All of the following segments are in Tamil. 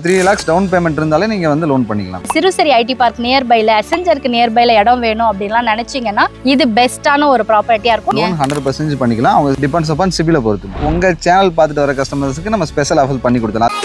3 lakhs டவுன் பேமெண்ட் இருந்தாலே நீங்க வந்து லோன் பண்ணிக்கலாம். சிறுசரி ஐடி பார்க் நியர்பைல அசெஞ்சருக்கு நியர்பைல இடம் வேணும் அப்படின்லாம் நினைச்சீங்கன்னா இது பெஸ்ட்டான ஒரு ப்ராப்பர்ட்டியா இருக்கும். லோன் 100% பண்ணிக்கலாம். அவங்க டிபெண்ட்ஸ் அப்பான் சிபில பொறுத்து. உங்க சேனல் பார்த்துட்டு வர கஸ்டமர்ஸ்க்கு நம்ம ஸ்பெஷல் ஆஃபர் பண்ணி கொடுத்தலாம்.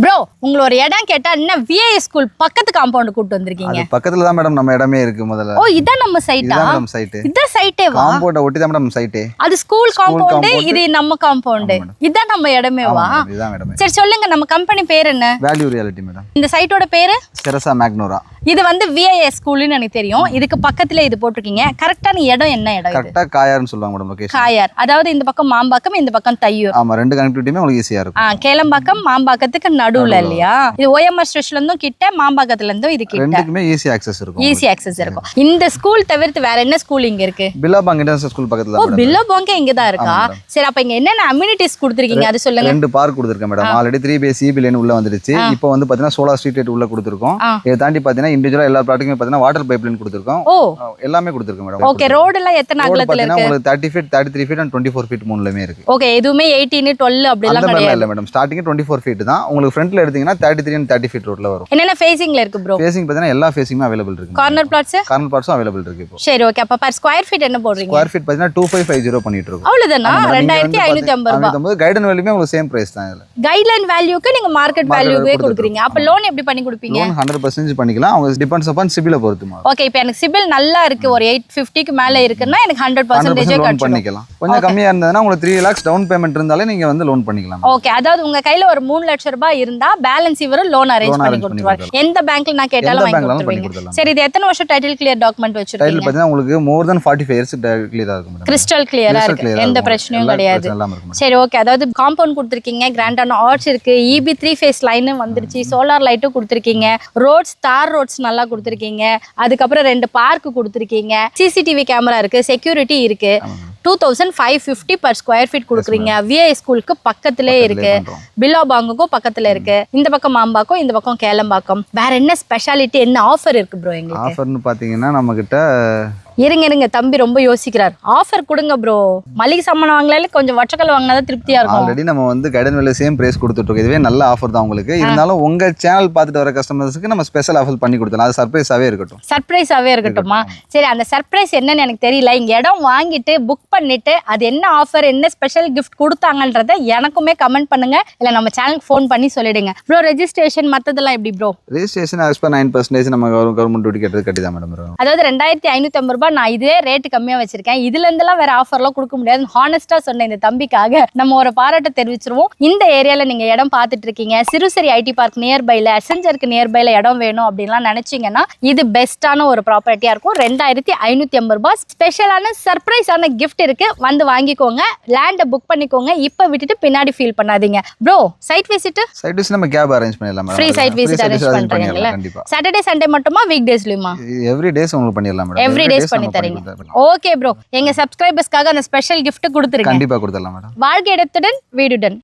ப்ரோ உங்களோட இடம் கேட்டா என்ன விஐஎஸ் ஸ்கூல் பக்கத்து காம்பவுண்ட் கூட்டி வந்திருக்கீங்க. அது பக்கத்துல தான் மேடம் நம்ம இடமே இருக்கு. முதல்ல ஓ இதான் நம்ம சைட்டா? இதான் மேடம் சைட். இதான் சைட்டேவா? காம்பவுண்ட ஒட்டி தான் மேடம் சைட். அது ஸ்கூல் காம்பவுண்ட், இது நம்ம காம்பவுண்ட். இதான் நம்ம இடமேவா? இதான் மேடம். சரி சொல்லுங்க, நம்ம கம்பெனி பேர் என்ன? Value reality madam. இந்த சைட்டோட பேரு செரசா மேக்னோரா. இது வந்து விஐஎஸ் ஸ்கூல்னு எனக்கு தெரியும். இதுக்கு பக்கத்துல இது போட்டிருக்கீங்க. கரெக்டான இடம் என்ன இடம்? கரெக்ட்டா காயார்னு சொல்லுவாங்க மேடம் லொகேஷன். காயார், அதாவது இந்த பக்கம் மாம்பாக்கம், இந்த பக்கம் தையூர். ஆமா, ரெண்டு கனெக்டிவிட்டியுமே உங்களுக்கு ஈஸியா இருக்கும். கேளம்பாக்கம் மாம்பாக்கத்துக்கு நடுவுல இல்லையா? இது ஓஎம்ஆர் ஸ்டேஷன்ல இருந்தும் கிட்ட, மாம்பாக்கத்துல இருந்தும் இது கிட்ட. ரெண்டுக்குமே ஈஸி ஆக்சஸ் இருக்கும். ஈஸி ஆக்சஸ் இருக்கும். இந்த ஸ்கூல் தவிர்த்து வேற என்ன ஸ்கூல் இங்க இருக்கு? பில்லாபாங் இன்டர்நேஷனல் ஸ்கூல் பக்கத்துல. ஓ பில்லாபாங் இங்க தான் இருக்கா? சரி, அப்ப இங்க என்னென்ன அம்யூனிட்டிஸ் கொடுத்திருக்கீங்க அது சொல்லுங்க. ரெண்டு பார்க் கொடுத்திருக்கேன் மேடம். ஆல்ரெடி 3 சிபி லேன் உள்ள வந்துருச்சு. இப்போ வந்து பாத்தீங்கன்னா சோலார் ஸ்ட்ரீட் லைட் உள்ள கொடுத்திருக்கோம். இத தாண்டி பாத்தீங்கன்னா இண்டிவிஜுவலா எல்லா ப்ராடக்ட்டுமே பாத்தீங்கன்னா வாட்டர் பைப் லைன் கொடுத்திருக்கோம். ஓ எல்லாமே கொடுத்திருக்கோம் மேடம். ஓகே, ரோட் எல்லாம் எத்தனை அகலத்துல இருக்கு? உங்களுக்கு 30 ஃபீட், 33 ஃபீட் and 24 ஃபீட் மூணுலமே இருக்கு. ஓகே, எதுவுமே 18 12 அப்படி எல்லாம் கிடையாது. இல்ல மேடம், ஸ்டார்டிங் 24 ஃபீட் தான். உங்களுக்கு ஃப்ரண்ட்ல எடுத்தீங்கன்னா 33 and 30 ஃபீட் ரோட்ல வரும். என்னென்ன ஃபேசிங்ல இருக்கு ப்ரோ? ஃபேசிங் பாத்தீங்கன்னா எல்லா ஃபேசிங்குமே அவேலபிள் இருக்கு. Corner plots? கார்னர் பிளாட்ஸும் அவேலபிள் இருக்கு இப்போ. சரி ஓகே, அப்ப per ஸ்கொயர் ஃபீட் என்ன போடுறீங்க? ஸ்கொயர் ஃபீட் பாத்தீங்கன்னா 2550 பண்ணிட்டு இருக்கோம். அவ்வளவுதானா? 2550 ரூபாய். கைடன் வேல்யூமே உங்களுக்கு சேம் பிரைஸ் தான். இதுல கைட்லைன் வேல்யூக்கு நீங்க மார்க்கெட் வேல்யூவே கொடுக்குறீங்க. அப்ப லோன் எப்படி பண்ணி கொடுப்பீங்க? லோன் 100% பண்ணிக்கலாம். அவங்க டிபெண்ட்ஸ் அப்பான் சிபில பொறுத்து. ஓகே, இப்போ எனக்கு சிபில் நல்லா இருக்கு, ஒரு 850க்கு மேல இருக்குன்னா எனக்கு 100% லோன் பண்ணிக்கலாம். கொஞ்சம் கம்மியா இருந்ததுன்னா உங்களுக்கு 3 lakhs டவுன் பேமெண்ட் இருந்தாலே நீங்க வந்து லோன் பண்ணிக்கலாம். ஓகே, அதாவது உங்க கையில ஒரு 3 லட்சம் ரூபாய் இருந்தா பேலன்ஸ் இவர லோன் அரேஞ்ச் பண்ணி கொடுத்துருவாரு. எந்த பேங்க்ல நான் கேட்டாலும் வாங்கி கொடுத்துருவீங்க. சரி, இது எத்தனை வருஷம் டைட்டில் கிளியர் டாக்குமெண்ட் வச்சிருக்கீங்க? டைட்டில் பாத்தீங்கன்னா உங்களுக்கு மோர் தென் 45 இயர்ஸ் கிளியரா இருக்கும் மேடம். கிறிஸ்டல் கிளியரா இருக்கு, எந்த பிரச்சனையும் கிடையாது. சரி ஓகே, அதாவது காம்பவுண்ட் கொடுத்துருக்கீங்க, கிராண்டான ஆர்ச் இருக்கு, EB 3 ஃபேஸ் லைன் வந்துருச்சு, சோலார் லைட்டும் கொடுத்துருக்கீங்க, ரோட்ஸ் தார் ரோட்ஸ் நல்லா கொடுத்துருக்கீங்க, அதுக்கப்புறம் 2 பார்க் கொடுத்துருக்கீங்க, சிசிடிவி கேமரா இருக்கு, செக்யூரிட்டி இருக்கு. 2550 per ஸ்கொயர் ஃபீட் கொடுக்குறீங்க. விஐஎஸ் ஸ்கூலுக்கு பக்கத்திலே இருக்கு, பில்லாபாங்குக்கும் பக்கத்துல இருக்கு. இந்த பக்கம் மாம்பாக்கம், இந்த பக்கம் கேளம்பாக்கம். வேற என்ன ஸ்பெஷாலிட்டி, என்ன ஆஃபர் இருக்கு ப்ரோ எங்களுக்கு? ஆஃபர்னு பாத்தீங்கன்னா நம்ம கிட்ட இருங்க தம்பி ரொம்ப யோசிக்கிறார். ஆஃபர் கொடுங்க ப்ரோ. மளிகை சாமான் வாங்கலால கொஞ்சம் வச்சக்கல் வாங்கினா தான் திருப்தியா இருக்கும். ஆல்ரெடி நம்ம வந்து கைடன் வேல்யூ சேம் பிரைஸ் கொடுத்துட்டு இருக்கோம். இதுவே நல்ல ஆஃபர் தான் உங்களுக்கு. இருந்தாலும் உங்க சேனல் பார்த்துட்டு வர கஸ்டமர்ஸ்க்கு நம்ம ஸ்பெஷல் ஆஃபர் பண்ணி கொடுத்தலாம். அது சர்ப்ரைஸாவே இருக்கட்டும். சர்ப்ரைஸாவே இருக்கட்டுமா? சரி, அந்த சர்ப்ரைஸ் என்னன்னு எனக்கு தெரியல. இங்க இடம் வாங்கிட்டு புக் பண்ணிட்டு அது என்ன ஆஃபர், என்ன ஸ்பெஷல் கிஃப்ட் கொடுத்தாங்கன்றத எனக்குமே கமெண்ட் பண்ணுங்க, இல்ல நம்ம சேனலுக்கு ஃபோன் பண்ணி சொல்லிடுங்க. ப்ரோ ரெஜிஸ்ட்ரேஷன் மத்ததெல்லாம் எப்படி ப்ரோ? ரெஜிஸ்ட்ரேஷன் as per 9% நம்ம கவர்மெண்ட் டியூட்டி கட்டி தான் மேடம் வரும். அதாவது 2550 ரூபாய். நான் இதே ரேட்டு கம்மியா வச்சிருக்கேன். இதுல இருந்தெல்லாம் வேற ஆஃபர்லாம் கொடுக்க முடியாது. ஹானஸ்டா சொன்ன இந்த தம்பிக்காக நம்ம ஒரு பாராட்ட தெரிவிச்சிருவோம். இந்த ஏரியால நீங்க இடம் பார்த்துட்டு இருக்கீங்க, சிறுசரி ஐடி பார்க் நியர்பைல அசெஞ்சருக்கு நியர்பைல இடம் வேணும் அப்படின்லாம் நினைச்சீங்கன்னா இது பெஸ்ட்டான ஒரு ப்ராப்பர்ட்டியா இருக்கும். 2550 ரூபாய். ஸ்பெஷலான சர்ப்ரைஸான கிஃப்ட் இருக்கு, வந்து வாங்கிக்கோங்க. லேண்டை புக் பண்ணிக்கோங்க. இப்ப விட்டுட்டு பின்னாடி ஃபீல் பண்ணாதீங்க. ப்ரோ சைட் விசிட் நம்ம கேப் அரேஞ்ச் பண்ணிடலாம். ஃப்ரீ சைட் விசிட் அரேஞ்ச் பண்றீங்களா? சாட்டர்டே சண்டே மட்டுமா, வீக் டேஸ்லயுமா? எவ்ரி டேஸ் உங்களுக்கு பண்ணிடலாம் மேடம். எவ்ரி டேஸ் பண்ணி தரீங்க. ஓகே ப்ரோ, எங்க சப்ஸ்கிரைபர்ஸ்க்காக அந்த ஸ்பெஷல் கிஃப்ட் கொடுத்துருங்க. கண்டிப்பா கொடுத்துடலாம் மேடம். வாழ்க்கை இடத்துடன் வீடுடன்.